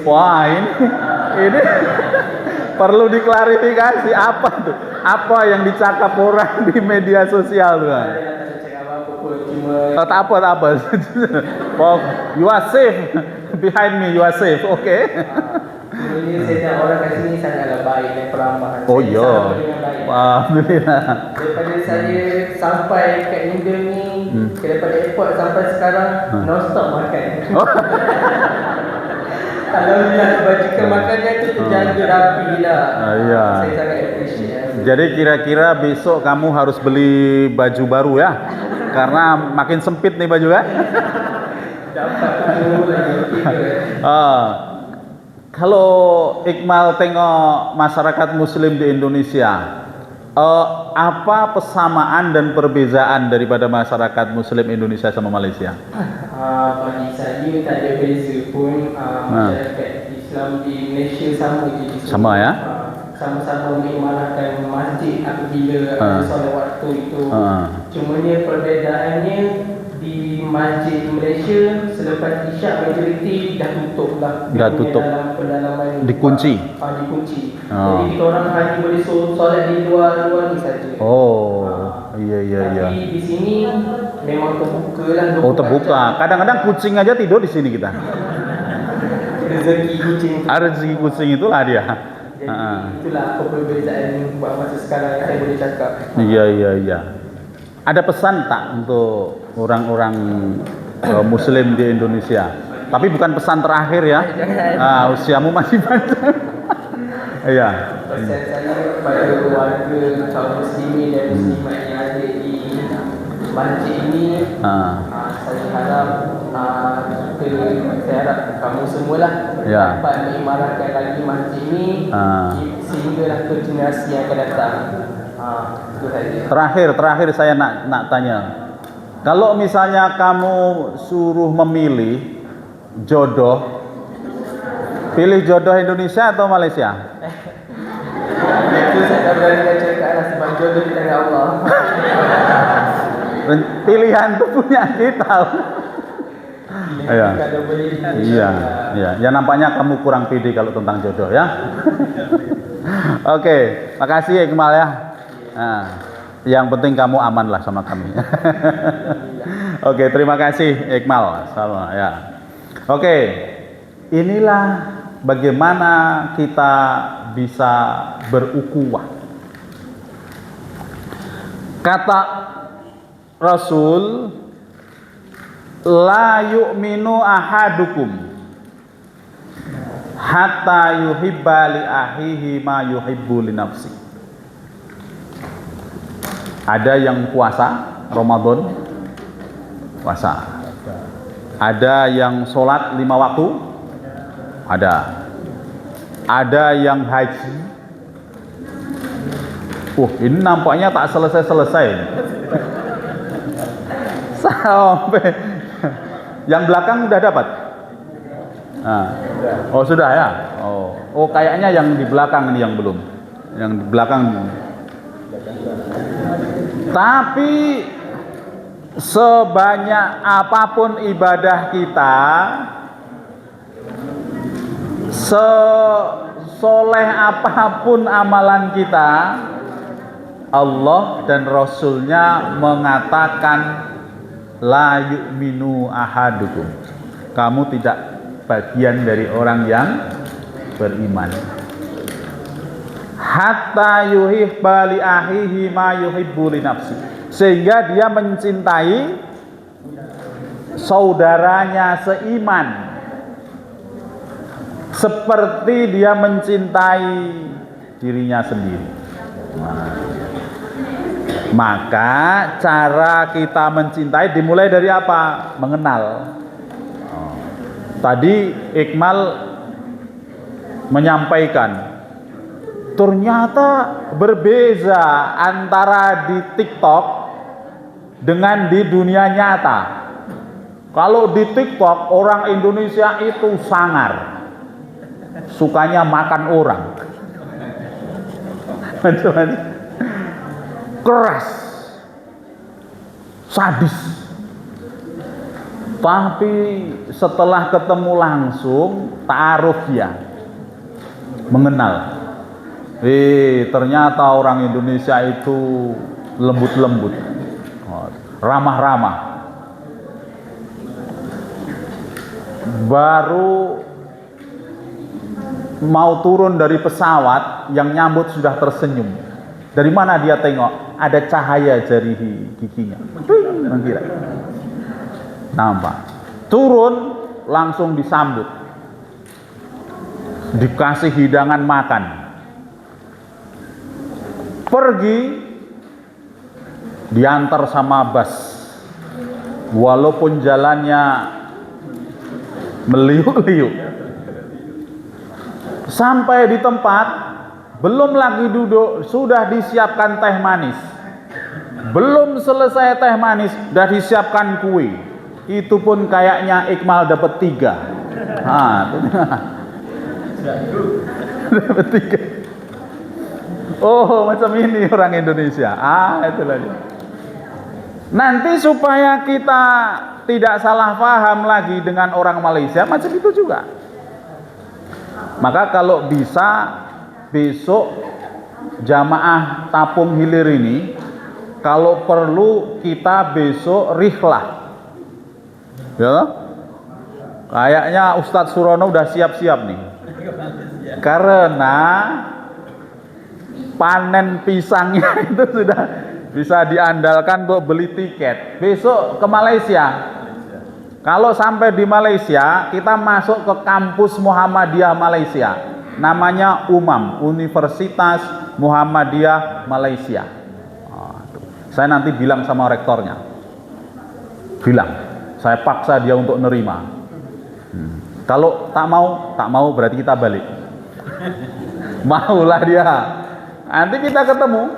Wah, ini perlu diklarifikasi apa tuh? Apa yang dicakap orang di media sosial tuh? Tak apa. Oh, you are safe behind me, you are safe, oke? Sebenarnya saya orang kat sini sangatlah baik dan peramah. Oh iya. Alhamdulillah. Daripada saya sampai kat Indo ni, daripada airport sampai sekarang non-stop makan. Alhamdulillah, kebajikan makannya tu terjaga rapi lah. Iya. Saya sangat appreciate. Jadi kira-kira besok kamu harus beli baju baru ya, karena makin sempit nih baju kan? Dapat tu lagi. Kalau Iqmal tengok masyarakat Muslim di Indonesia, apa persamaan dan perbezaan daripada masyarakat Muslim Indonesia sama Malaysia? Bagi saya tak ada beza pun. Masyarakat Islam di Malaysia sama je. Sama ya? Sama-sama mengimarahkan masjid apabila ada solat waktu itu. Cumanya perbezaannya di masjid Malaysia selepas isyak majoriti dah tutup lah. Dah tutup. Dalam pendalaman Dikunci. Dikunci. Jadi kita orang hanya boleh solat di luar ni saja. Iya. Tapi di sini memang terbuka lah. Terbuka. Kadang-kadang kucing aja tidur di sini kita. Rezeki kucing. Rezeki kucing itulah dia. Jadi itulah perbezaan buat masa sekarang yang saya boleh cakap. Iya. Ada pesan tak untuk orang-orang Muslim di Indonesia? Tapi bukan pesan terakhir ya. Usiamu masih panjang. Iya. Pesan saya kepada keluarga kaum muslimin dan muslimat yang ada di masjid ini, saya harap saya harap kamu semualah dapat mengimarahkan lagi masjid ini sehinggalah ke generasi yang akan datang. Itu saja. Terakhir saya nak tanya. Kalau misalnya kamu suruh memilih jodoh, pilih jodoh Indonesia atau Malaysia? Itu saya tak berani cakap lah sebab jodoh di tangan Allah. Pilihan itu punya kita. Iya. Ya nampaknya kamu kurang pede kalau tentang jodoh ya. Oke, makasih Iqmal ya. Yang penting kamu aman lah sama kami. Oke, terima kasih Iqmal. Sama ya. Oke, inilah bagaimana kita bisa berukhuwah. Kata Rasul, la yu'minu ahadukum hatta yuhibba li ahihi ma yuhibbu li nafsi. Ada yang puasa Ramadan, puasa. Ada yang sholat 5 waktu, ada yang haji. Ini nampaknya tak selesai-selesai. Sampai yang belakang udah dapat. Sudah ya. Kayaknya yang di belakang ini yang belum. Yang di belakang. Tapi sebanyak apapun ibadah kita, sesoleh apapun amalan kita, Allah dan Rasulnya mengatakan la yu'minu ahadukum, kamu tidak bagian dari orang yang beriman. Hatta yuhibba li ahihi ma yuhibbu li nafsi, sehingga dia mencintai saudaranya seiman seperti dia mencintai dirinya sendiri. Maka cara kita mencintai dimulai dari apa? Mengenal. Tadi Iqmal menyampaikan, ternyata berbeza antara di TikTok dengan di dunia nyata. Kalau di TikTok orang Indonesia itu sangar, sukanya makan orang, keras, sadis. Tapi setelah ketemu langsung, ta'aruf ya, mengenal. Ternyata orang Indonesia itu lembut-lembut, ramah-ramah. Baru mau turun dari pesawat, yang nyambut sudah tersenyum. Dari mana dia tengok? Ada cahaya dari giginya. Mengkira. Nampak. Turun langsung disambut. Dikasih hidangan makan. Pergi diantar sama bus. Walaupun jalannya meliuk-liuk. Sampai di tempat, belum lagi duduk, sudah disiapkan teh manis. Belum selesai teh manis, sudah disiapkan kue. Itu pun kayaknya Iqmal dapat 3. Dapat 3. Oh, macam ini orang Indonesia. Itulah dia. Nanti supaya kita tidak salah paham lagi dengan orang Malaysia, macam itu juga. Maka kalau bisa besok jamaah Tapung Hilir ini, kalau perlu kita besok rihlah. Ya. Kayaknya Ustadz Surono udah siap-siap nih. Karena panen pisangnya itu sudah bisa diandalkan untuk beli tiket. Besok ke Malaysia. Kalau sampai di Malaysia, kita masuk ke kampus Muhammadiyah Malaysia. Namanya UMAM, Universitas Muhammadiyah Malaysia. Saya nanti bilang sama rektornya. Bilang, saya paksa dia untuk nerima. Kalau tak mau berarti kita balik. Maulah dia. Nanti kita ketemu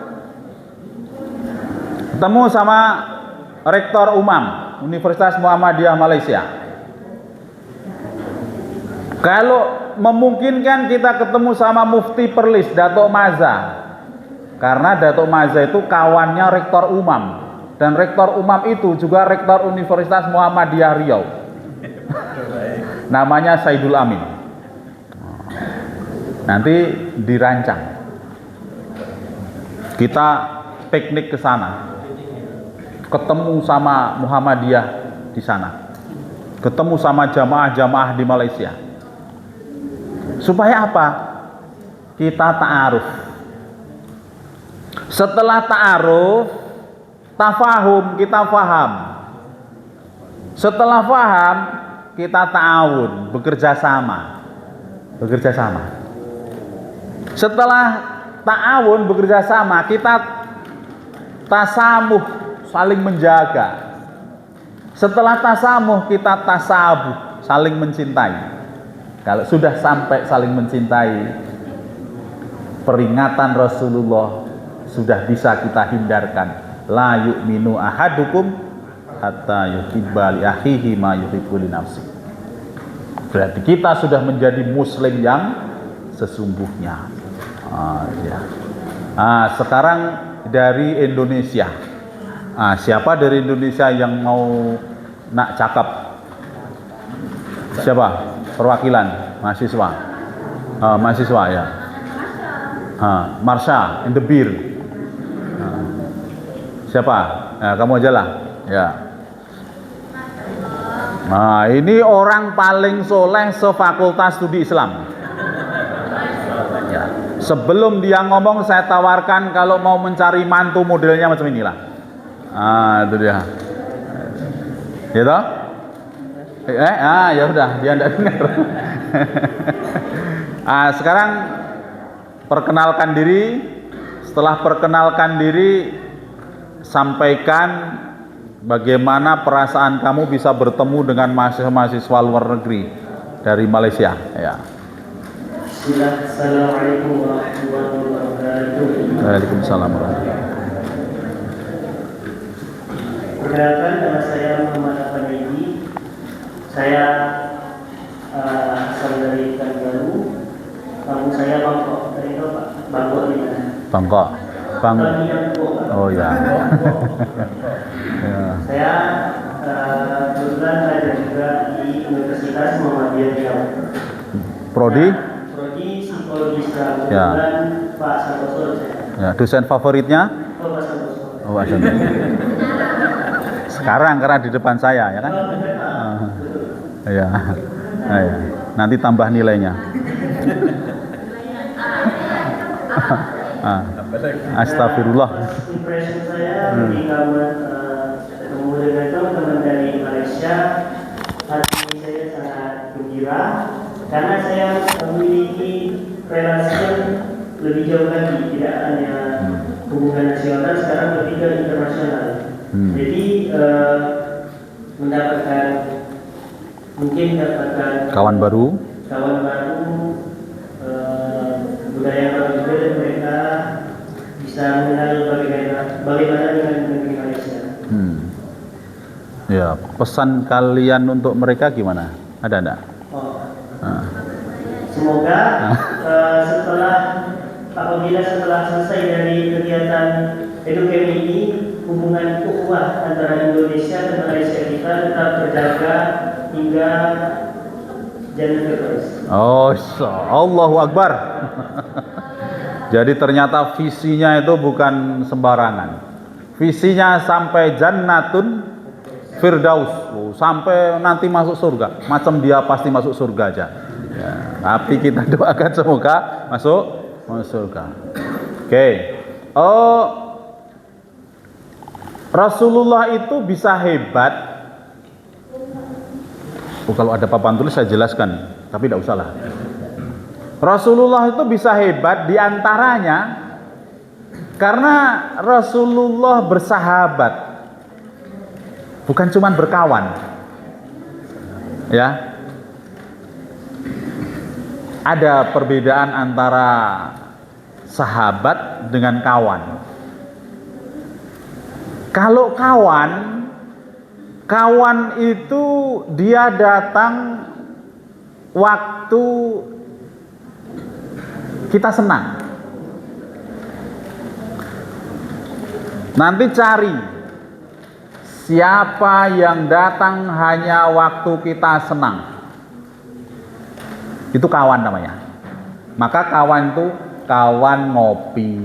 sama rektor UMAM, Universitas Muhammadiyah Malaysia. Kalau memungkinkan kita ketemu sama Mufti Perlis, Datuk Maza. Karena Datuk Maza itu kawannya rektor UMAM. Dan rektor UMAM itu juga rektor Universitas Muhammadiyah Riau. Namanya Saidul Amin. Nanti dirancang. Kita piknik ke sana. Ketemu sama Muhammadiyah di sana. Ketemu sama jamaah-jamaah di Malaysia. Supaya apa? Kita ta'aruf. Setelah ta'aruf, tafahum, kita faham. Setelah faham, kita ta'awun, bekerja sama. Setelah ta'awun, bekerja sama, kita tasamuh, saling menjaga. Setelah tasamuh, kita tasabuh, saling mencintai. Kalau sudah sampai saling mencintai, peringatan Rasulullah sudah bisa kita hindarkan. La yu'minu ahadukum hatta yuhibba li akhihi ma yuhibbu li nafsi. Berarti kita sudah menjadi muslim yang sesungguhnya. Sekarang dari Indonesia. Siapa dari Indonesia yang mau nak cakap? Siapa? Perwakilan mahasiswa. Mahasiswa ya. Marsha in the beer. Siapa? Kamu aja lah. Ya. Nah, ini orang paling soleh sefakultas studi Islam. Ya. Sebelum dia ngomong, saya tawarkan kalau mau mencari mantu modelnya macam inilah. Itu dia. Gitu? Ya udah, dia enggak dengar. Sekarang perkenalkan diri. Setelah perkenalkan diri, sampaikan bagaimana perasaan kamu bisa bertemu dengan mahasiswa luar negeri dari Malaysia. Ya. Assalamualaikum warahmatullahi wabarakatuh. Waalaikumsalam warahmatullahi wabarakatuh. Perkenalkan, nama saya Muhammad Afandi. Saya asal dari Pekanbaru. Kampung saya Bangkok. Dari itu Pak, Bangkok di mana? Bangkok. Bangkok. Oh ya. Ya. Saya kebetulan ada juga di Universitas Muhammadiyah Riau. Prodi? Prodi Psikologi Islam. Ya. Kebetulan Pak Santoso saya. Ya, dosen favoritnya? Oh, Pak Santoso. Oh, Pak Santoso. Sekarang karena di depan saya, ya kan? Oh, benar, Pak. Ah, Betul. ya. Ah, ya. Nanti tambah nilainya. Ah, astagfirullah. First impression saya ketika ketemu dengan teman-teman dari Malaysia, hati saya sangat gembira karena saya memiliki relasi lebih jauh lagi, tidak hanya hubungan nasional, sekarang lebih ke internasional. Jadi mungkin mendapatkan Kawan baru? budaya baru juga, dan mereka bisa mengenal bagaimana dengan negeri Malaysia. Ya, pesan kalian untuk mereka gimana? Ada enggak? Semoga apabila setelah selesai dari kegiatan EduCamp ini, hubungan ukhuwah antara Indonesia dan Malaysia kita tetap terjaga hingga Jannatul Firdaus. Oh, Allahu Akbar. Jadi ternyata visinya itu bukan sembarangan. Visinya sampai Jannatun Firdaus, sampai nanti masuk surga. Macam dia pasti masuk surga aja. Ya, tapi kita doakan semoga masuk surga. Oke. Oh, Rasulullah itu bisa hebat. Kalau ada papan tulis saya jelaskan, tapi tidak usah lah. Rasulullah itu bisa hebat diantaranya karena Rasulullah bersahabat, bukan cuma berkawan. Ya, ada perbedaan antara sahabat dengan kawan. Kalau kawan itu dia datang waktu kita senang. Nanti cari siapa yang datang hanya waktu kita senang. Itu kawan namanya. Maka kawan itu kawan ngopi,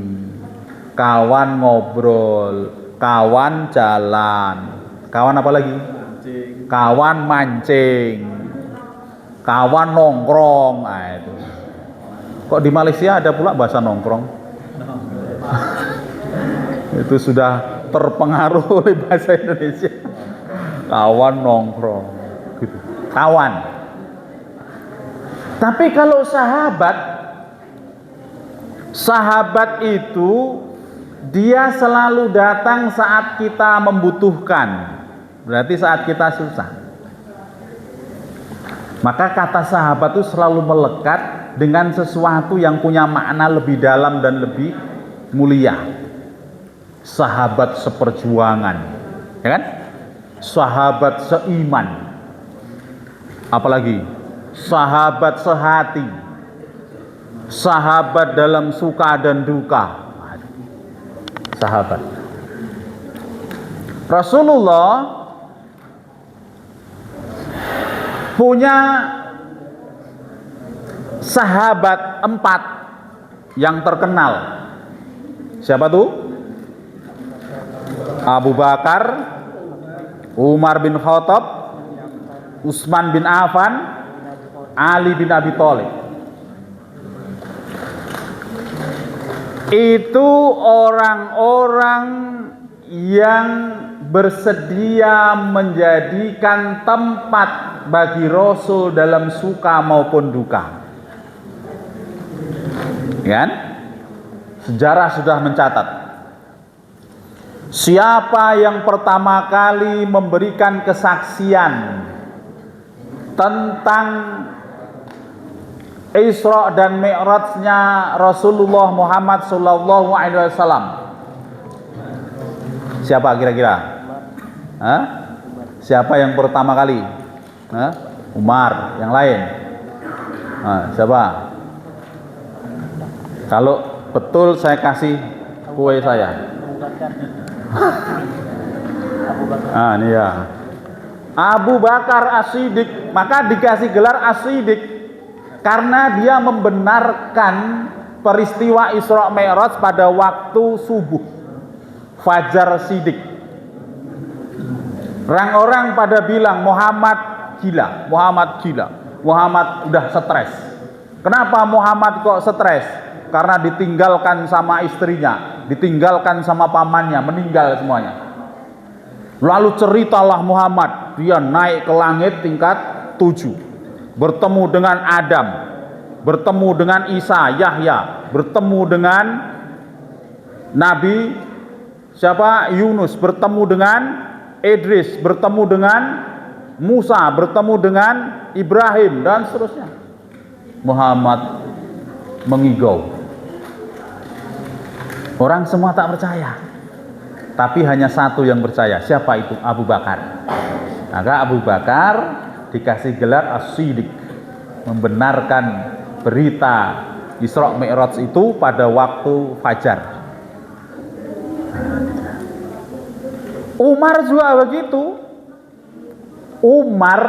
kawan ngobrol, kawan jalan. Kawan apa lagi? Kawan mancing, kawan nongkrong. Nah, itu. Kok di Malaysia ada pula bahasa nongkrong? Itu sudah terpengaruh oleh bahasa Indonesia. Kawan nongkrong, gitu. Kawan. Tapi kalau sahabat itu dia selalu datang saat kita membutuhkan. Berarti saat kita susah. Maka kata sahabat itu selalu melekat dengan sesuatu yang punya makna lebih dalam dan lebih mulia. Sahabat seperjuangan, ya kan? Sahabat seiman. Apalagi sahabat sehati. Sahabat dalam suka dan duka. Sahabat. Rasulullah punya sahabat 4 yang terkenal. Siapa tuh? Abu Bakar, Umar bin Khattab, Utsman bin Affan, Ali bin Abi Thalib. Itu orang-orang yang bersedia menjadikan tempat bagi Rasul dalam suka maupun duka. Kan? Sejarah sudah mencatat. Siapa yang pertama kali memberikan kesaksian tentang Isra dan Mi'rajnya Rasulullah Muhammad sallallahu alaihi wasallam? Siapa kira-kira? Siapa yang pertama kali? Umar. Yang lain? Siapa? Kalau betul saya kasih kue saya. Ini ya. Abu Bakar As-Siddiq, maka dikasih gelar As-Siddiq karena dia membenarkan peristiwa Isra Mi'raj pada waktu subuh, fajar Siddiq. Orang-orang pada bilang Muhammad gila, Muhammad udah stres. Kenapa Muhammad kok stres? Karena ditinggalkan sama istrinya, ditinggalkan sama pamannya, meninggal semuanya. Lalu ceritalah Muhammad, dia naik ke langit tingkat 7, bertemu dengan Adam, bertemu dengan Isa, Yahya, bertemu dengan Nabi siapa? Yunus, bertemu dengan Idris, bertemu dengan Musa, bertemu dengan Ibrahim, dan seterusnya. Muhammad mengigau. Orang semua tak percaya. Tapi hanya satu yang percaya. Siapa itu? Abu Bakar. Maka Abu Bakar dikasih gelar As-Siddiq, membenarkan berita Isra Mi'raj itu pada waktu fajar. Umar juga begitu. Umar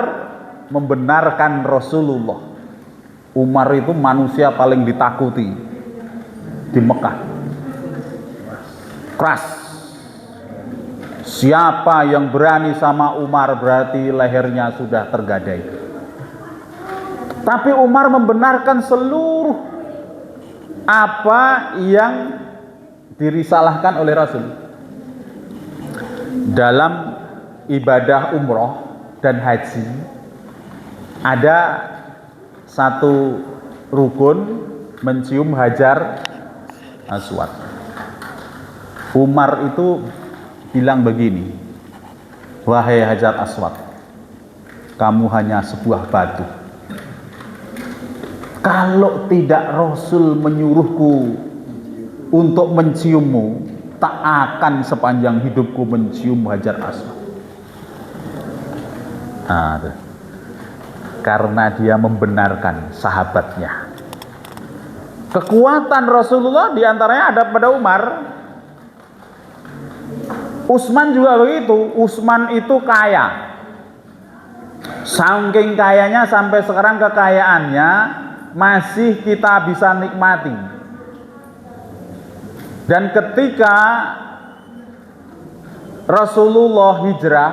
membenarkan Rasulullah. Umar itu manusia paling ditakuti di Mekah. Keras. Siapa yang berani sama Umar berarti lehernya sudah tergadai. Tapi Umar membenarkan seluruh apa yang dirisalahkan oleh Rasul. Dalam ibadah umroh dan haji ada satu rukun mencium Hajar Aswad. Umar itu bilang begini, wahai Hajar Aswad, kamu hanya sebuah batu. Kalau tidak Rasul menyuruhku untuk menciummu, tak akan sepanjang hidupku mencium Hajar Aswad. Nah, karena dia membenarkan sahabatnya. Kekuatan Rasulullah diantaranya ada pada Umar. Utsman juga begitu. Utsman itu kaya. Saking kayanya sampai sekarang kekayaannya masih kita bisa nikmati. Dan ketika Rasulullah hijrah,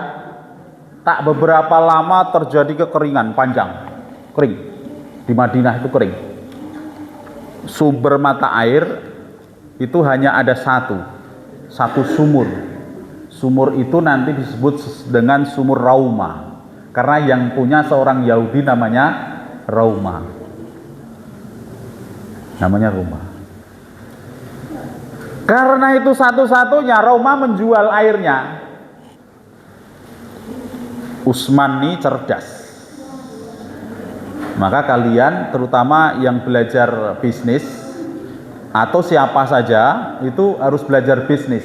tak beberapa lama terjadi kekeringan panjang. Kering. Di Madinah itu kering. Sumber mata air itu hanya ada satu sumur. Sumur itu nanti disebut dengan sumur Rauma, karena yang punya seorang Yahudi namanya Rauma. Namanya Rauma. Karena itu satu-satunya Rauma menjual airnya. Utsman ini cerdas. Maka kalian terutama yang belajar bisnis atau siapa saja itu harus belajar bisnis.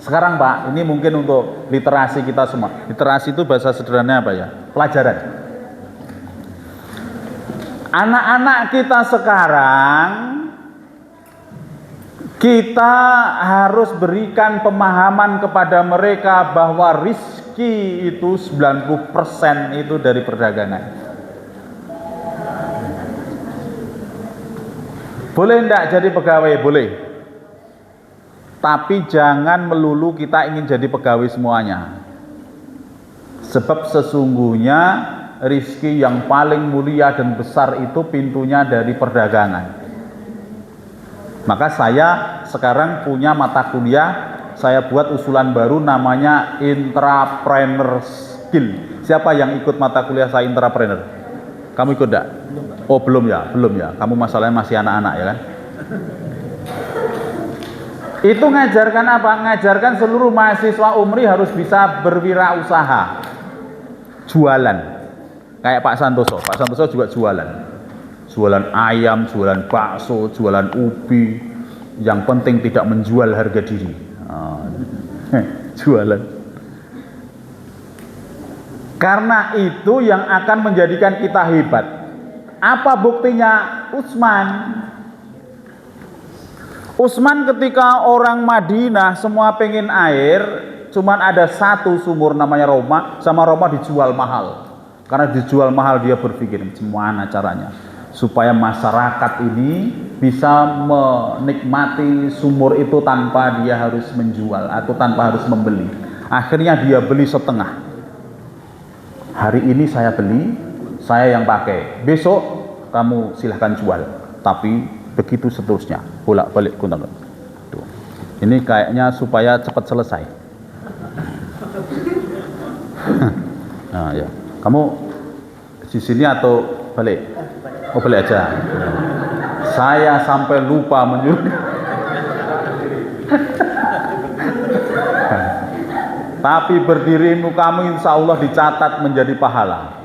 Sekarang Pak, ini mungkin untuk literasi kita semua. Literasi itu bahasa sederhananya apa ya? Pelajaran. Anak-anak kita sekarang, kita harus berikan pemahaman kepada mereka bahwa rizki itu 90% itu dari perdagangan. Boleh enggak jadi pegawai? Boleh. Tapi jangan melulu kita ingin jadi pegawai semuanya. Sebab sesungguhnya rizki yang paling mulia dan besar itu pintunya dari perdagangan. Maka saya sekarang punya mata kuliah, saya buat usulan baru namanya Intrapreneur Skill. Siapa yang ikut mata kuliah saya intrapreneur? Kamu ikut enggak? Oh belum ya. Kamu masalahnya masih anak-anak ya kan? Itu ngajarkan apa? Ngajarkan seluruh mahasiswa Umri harus bisa berwirausaha, jualan. Kayak Pak Santoso. Pak Santoso juga jualan ayam, jualan bakso, jualan ubi. Yang penting tidak menjual harga diri. Jualan. Karena itu yang akan menjadikan kita hebat. Apa buktinya? Utsman ketika orang Madinah semua pengen air, Cuman ada satu sumur namanya Roma, sama Roma dijual mahal. Karena dijual mahal dia berpikir gimana caranya supaya masyarakat ini bisa menikmati sumur itu tanpa dia harus menjual atau tanpa harus membeli. Akhirnya dia beli setengah. Hari ini saya beli, saya yang pakai. Besok kamu silahkan jual. Tapi begitu seterusnya, bolak-balik kuntal. Ini kayaknya supaya cepat selesai. Nah, ya. Kamu di sini atau balik? Oh, balik aja. Saya sampai lupa menyuruh. Tapi berdirimu kamu insya Allah dicatat menjadi pahala,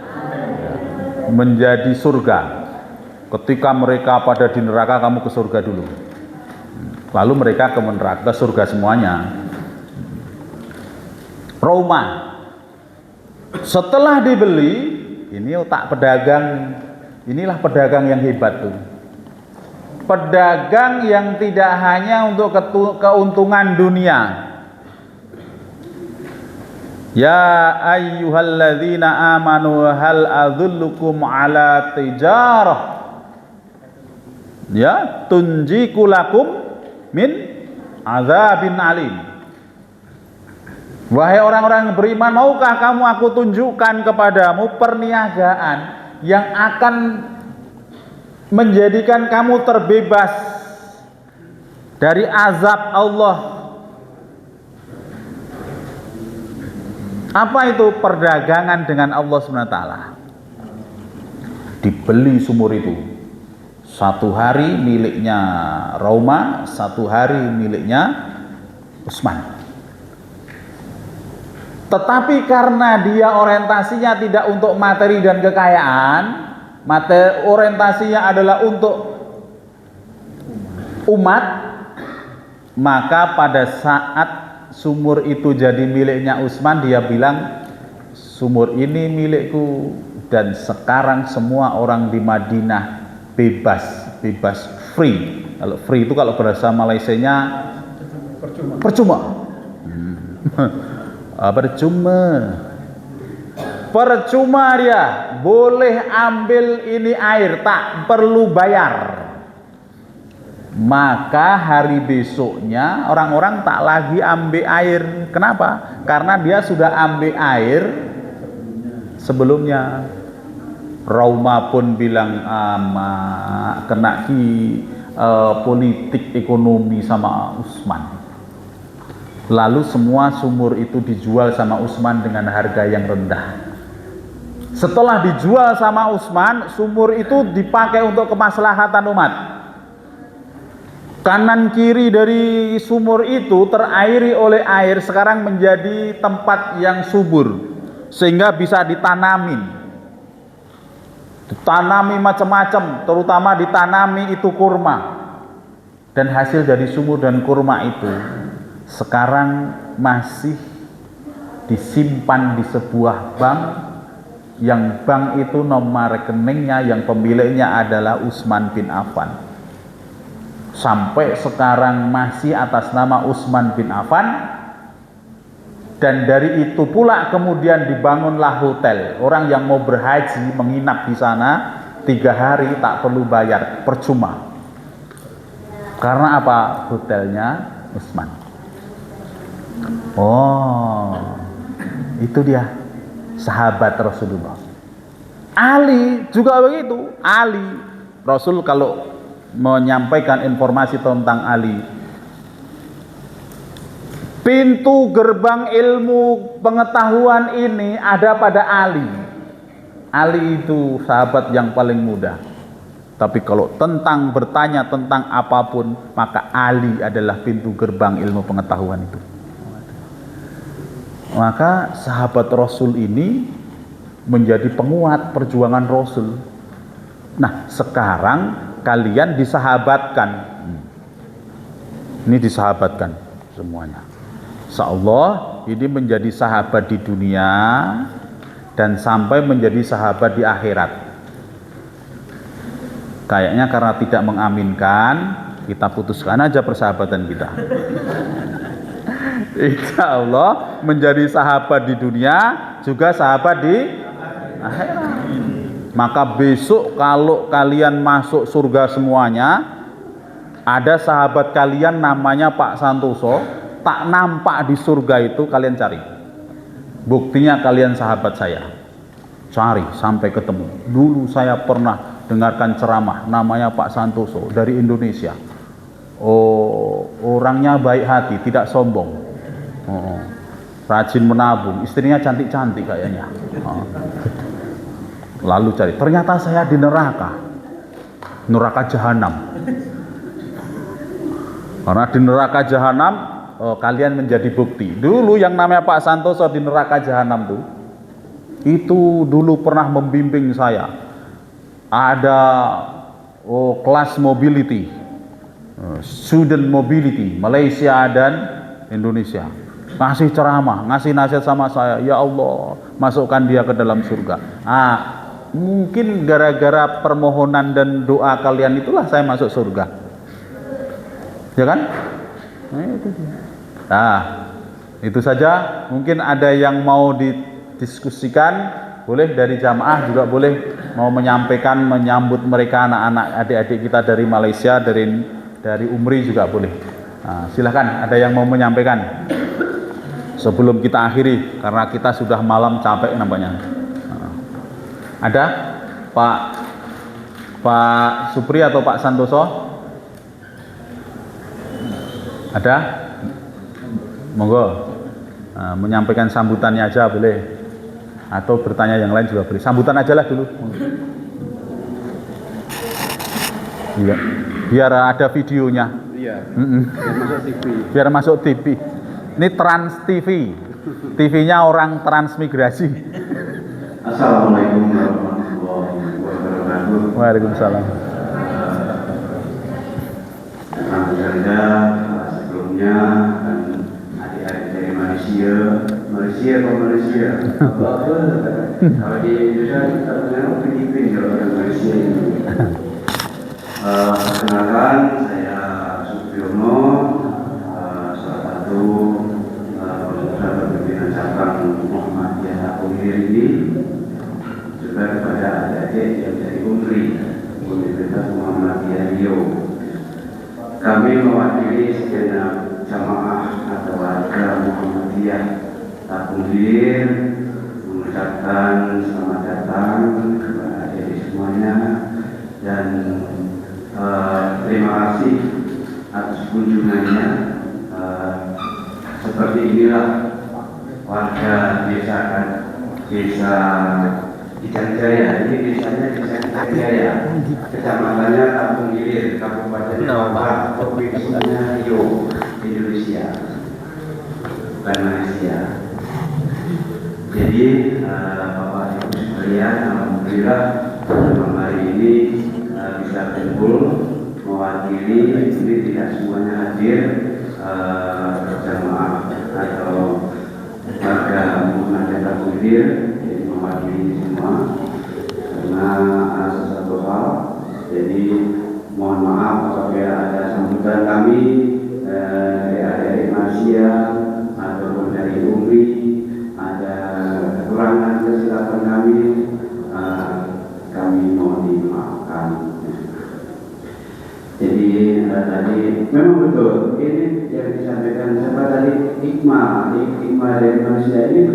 menjadi surga. Ketika mereka pada di neraka, kamu ke surga dulu. Lalu mereka ke neraka, surga semuanya. Roma. Setelah dibeli, ini otak pedagang, inilah pedagang yang hebat tuh. Pedagang yang tidak hanya untuk keuntungan dunia. Ya ayyuhalladzina amanu hal adullukum ala tijarah ya tunjiku lakum min azabin alim. Wahai orang-orang yang beriman, maukah kamu aku tunjukkan kepadamu perniagaan yang akan menjadikan kamu terbebas dari azab Allah. Apa itu? Perdagangan dengan Allah SWT. Dibeli sumur itu. Satu hari miliknya Roma, satu hari miliknya Utsman. Tetapi karena dia orientasinya tidak untuk materi dan kekayaan, orientasinya adalah untuk umat, maka pada saat sumur itu jadi miliknya Utsman, dia bilang sumur ini milikku dan sekarang semua orang di Madinah bebas free. Kalau free itu kalau bahasa Malaysianya percuma. Percuma dia boleh ambil ini air, tak perlu bayar. Maka hari besoknya orang-orang tak lagi ambil air. Kenapa? Karena dia sudah ambil air sebelumnya. Roma pun bilang kena politik ekonomi sama Utsman. Lalu semua sumur itu dijual sama Utsman dengan harga yang rendah. Setelah dijual sama Utsman, sumur itu dipakai untuk kemaslahatan umat. Kanan kiri dari sumur itu terairi oleh air, sekarang menjadi tempat yang subur sehingga bisa ditanami macam-macam, terutama ditanami itu kurma. Dan hasil dari sumur dan kurma itu sekarang masih disimpan di sebuah bank, yang bank itu nomor rekeningnya yang pemiliknya adalah Utsman bin Affan. Sampai sekarang masih atas nama Utsman bin Affan. Dan dari itu pula kemudian dibangunlah hotel. Orang yang mau berhaji menginap di sana 3 hari tak perlu bayar, percuma. Karena apa? Hotelnya Utsman. Oh, itu dia sahabat Rasulullah. Ali juga begitu. Ali, Rasul kalau menyampaikan informasi tentang Ali, pintu gerbang ilmu pengetahuan ini ada pada Ali. Ali itu sahabat yang paling muda. Tapi kalau tentang bertanya tentang apapun, maka Ali adalah pintu gerbang ilmu pengetahuan itu. Maka sahabat Rasul ini menjadi penguat perjuangan Rasul. Nah, sekarang kalian disahabatkan. Ini disahabatkan semuanya. Insyaallah ini menjadi sahabat di dunia dan sampai menjadi sahabat di akhirat. Kayaknya karena tidak mengaminkan, kita putuskan aja persahabatan kita. Insya Allah menjadi sahabat di dunia juga sahabat di akhirat. Maka besok kalau kalian masuk surga semuanya, ada sahabat kalian namanya Pak Santoso, tak nampak di surga itu, kalian cari. Buktinya kalian sahabat saya. Cari sampai ketemu. Dulu saya pernah dengarkan ceramah namanya Pak Santoso dari Indonesia. Oh, orangnya baik hati, tidak sombong. Oh, rajin menabung, istrinya cantik-cantik kayaknya. Oh. Lalu cari, ternyata saya di neraka jahanam. Karena di neraka jahanam kalian menjadi bukti. Dulu yang namanya Pak Santoso di neraka jahanam tuh, itu dulu pernah membimbing saya. Ada kelas mobility, student mobility Malaysia dan Indonesia. Ngasih ceramah, ngasih nasihat sama saya, ya Allah, masukkan dia ke dalam surga. Mungkin gara-gara permohonan dan doa kalian itulah saya masuk surga. Ya kan? Itu saja. Mungkin ada yang mau didiskusikan, boleh dari jamaah juga boleh mau menyampaikan, menyambut mereka anak-anak adik-adik kita dari Malaysia, dari Umri juga boleh. Silahkan, ada yang mau menyampaikan sebelum kita akhiri karena kita sudah malam capek nampaknya. Ada Pak Supri atau Pak Santoso? Ada? Monggo. Menyampaikan sambutannya aja boleh, atau bertanya yang lain juga boleh. Sambutan aja lah dulu. Iya. Biar ada videonya. Iya. Biar masuk TV. Ini Trans TV. TV-nya orang transmigrasi. Assalamualaikum warahmatullahi wabarakatuh. Waalaikumsalam. Alhamdulillah, sebelumnya dan adik-adik dari Malaysia. Kalau di Indonesia kita punya Filipina, kalau yang Malaysia ini. Perkenalkan, saya Supiono, salah satu pengusaha pimpinan cabang Muhammadiyah ini. Juga kepada adik-adik yang dari Universitas Muhammadiyah Riau. Kami mewakili segenap jamaah atau warga Muhammadiyah Tapunggir mengucapkan selamat datang kepada adik-adik semuanya dan terima kasih atas kunjungannya. Seperti inilah warga desa Ikan Jaya. Ini desanya desa Ikan Jaya, kecamatannya Kampung Gilir, Kabupaten Kampar, Provinsinya Riau, Indonesia dan Malaysia. Jadi Bapak Ibu sekalian, alhamdulillah malam hari ini bisa kumpul mewakili. Ini tidak semuanya hadir berjamaah atau warga Muhammadiyah Tapunggir, jadi mewakili semua karena satu hal. Jadi mohon maaf apabila ada sambutan kami dari adik-adik Malaysia ataupun dari Umri ada kekurangan kesilapan kami mohon dimaafkan. Jadi tadi memang betul ini yang disampaikan siapa tadi, hikmah dari manusia ini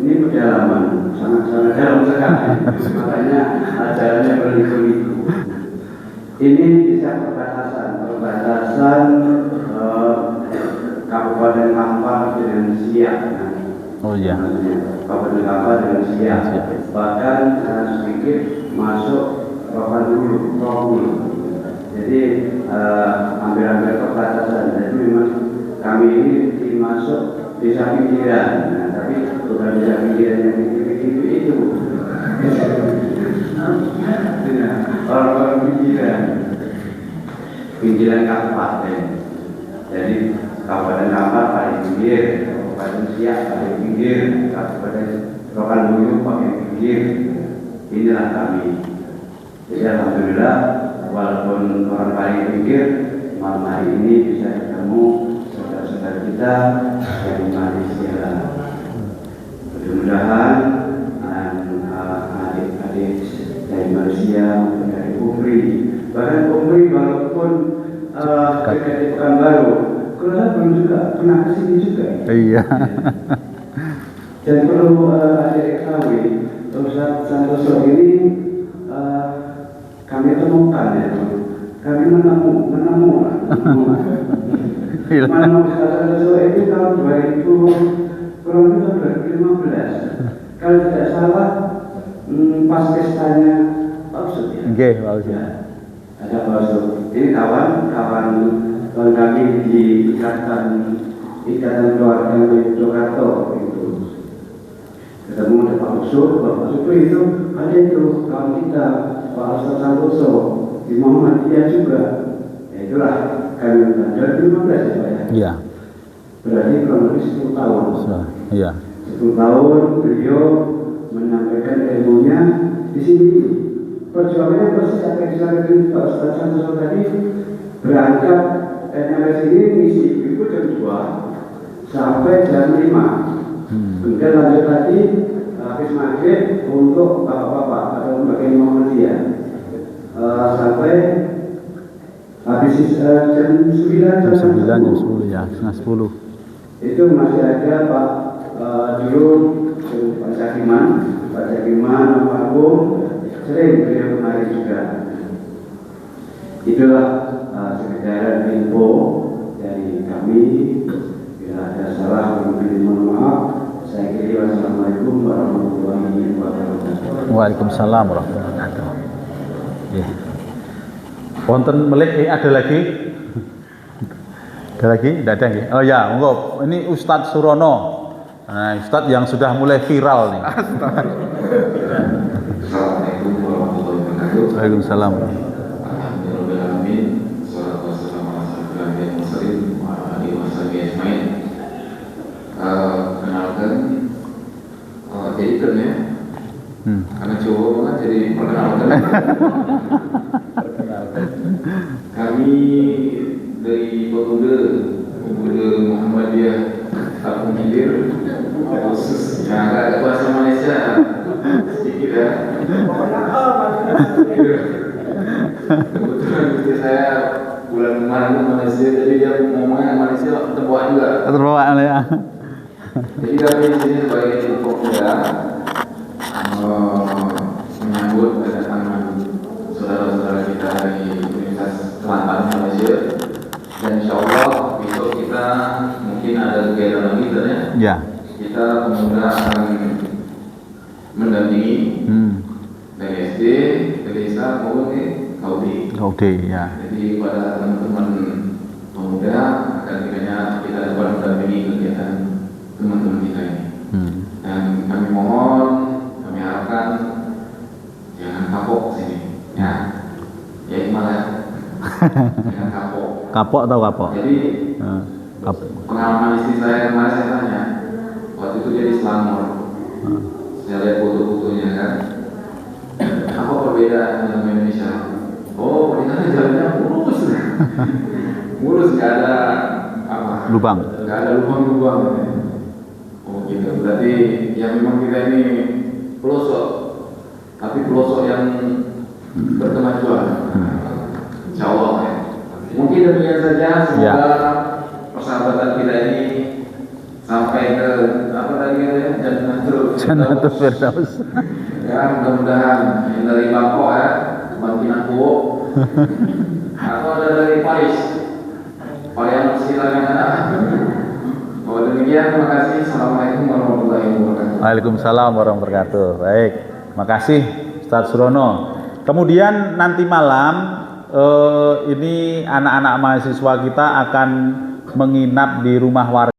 ini pedalaman sangat dalam sekali. Makanya ajarannya berliku-liku. Ini bisa perbatasan Kabupaten Kampar dengan Siak. Oh iya. Kabupaten Kampar dengan Siak. Bahkan sedikit masuk Rohul. Jadi hampir-hampir perbatasan. Jadi memang kami ini dimasuk desa pinggiran, tapi bukan desa pinggiran yang pinggir-pinggir itu. Orang-orang pinggiran kabupaten. Jadi Kabupaten Kampar paling pinggir, Kabupaten Siak paling pinggir, Kabupaten Rokan paling pinggir. Inilah kami. Jadi alhamdulillah, walaupun orang paling pinggir, malam hari ini bisa ketemu saudara-saudara kita kita dari Malaysia. Mudah-mudahan adik-adik dari Malaysia, dari Umri, bahkan Umri walaupun dari Pekanbaru, kalau belum juga pernah kesini juga. Iya. Dan perlu adik ketahui, Ustaz Santoso ini kami temukan ya, kami menemu Ustaz Santoso itu tahun 2000 kurang lebih 2015. Kalau tidak salah pas pestanya Pak Usut ya. Oke, Pak Usut. Ya, ada Pak Usut. Ini kawan kami di ikatan keluarga di Jakarta itu. Ketemu dengan Pak Usut itu ada itu kawan kita Pak Ustaz Santoso di Muhammadiyah juga. Ya itulah kami 2015 ya Pak ya. Iya. Berarti kurang lebih 10 tahun. Iya. 10 tahun beliau menyampaikan ilmunya di sini. Perjuangannya persis apa yang disampaikan Pak Ustaz Santoso tadi, berangkat dari sini misi itu jam 2 sampai jam 5. Kemudian lanjut lagi habis maghrib untuk bapak-bapak atau bagian Muhammadiyah sampai habis jam 9 Jam 10 ya, setengah 10. itu masih ada Pak dulu Pak Jakiman, Pak Agung sering beliau kemari juga. Itulah sekedar info dari kami. Bila ada salah mungkin mohon maaf. Saya kira wassalamualaikum warahmatullahi wabarakatuh. Waalaikumsalam warahmatullahi wabarakatuh. Ya. Wonten melek ada lagi? Ada lagi? Tidak ada lagi. Oh ya, monggo. Ini Ustadz Surono. Nah, Ustadz yang sudah mulai viral nih. Assalamualaikum warahmatullahi wabarakatuh. Waalaikumsalam. Alhamdulillahirrahmanirrahim. Wassalatu wassalamu ala asyrofil mursalin wa ala alihi washabihi ajmain. Kenalkan, jadi kan ya, karena cowok banget jadi perkenalkan. Kami dari Pemuda Muhammadiyah Kampung Hilir, khusus yang agak bahasa Malaysia sedikit ya. Kebetulan istri saya bulan kemarin ke Malaysia, jadi dia ngomongnya Malaysia terbawa juga. Terbawa ya. Jadi kami di sini sebagai pemuda menyambut kedatangan saudara-saudara kita dari Universitas Kelantan Malaysia, dan insya Allah besok kita mungkin ada kegiatan lagi ya. Ya. Kita pemuda akan mendampingi dari SD ke desa maupun ke Kaudi. Kaudi ya. Jadi pada teman-teman pemuda akan kiranya kita dapat mendampingi kegiatan teman-teman kita ini. Dan kami mohon, kami harapkan jangan kapok sini, ya. Ya malah jangan kapok. Kapok atau kapok? Jadi kapok. pengalaman istri saya kemarin saya tanya, waktu itu jadi Selangor. Saya lihat foto-fotonya kan. Apa perbedaan dengan Indonesia? Oh, perbedaannya jalannya mulus, mulus, nggak ada apa? Lubang. Nggak ada lubang-lubang. Oh gitu. Berarti ya memang kita ini pelosok, tapi pelosok yang berkemajuan. Insya Allah ya. Mungkin demikian saja. Semoga persahabatan kita ini sampai ke apa tadi ya, Jannatul Firdaus. Ya mudah-mudahan yang dari Bangkok ya, Bangkinangku, atau ada dari Paris, Parian silakan ada. Oh demikian, terima kasih. Assalamualaikum warahmatullahi wabarakatuh. Waalaikumsalam warahmatullahi wabarakatuh. Baik, makasih Ustadz Surono. Kemudian nanti malam ini anak-anak mahasiswa kita akan menginap di rumah warga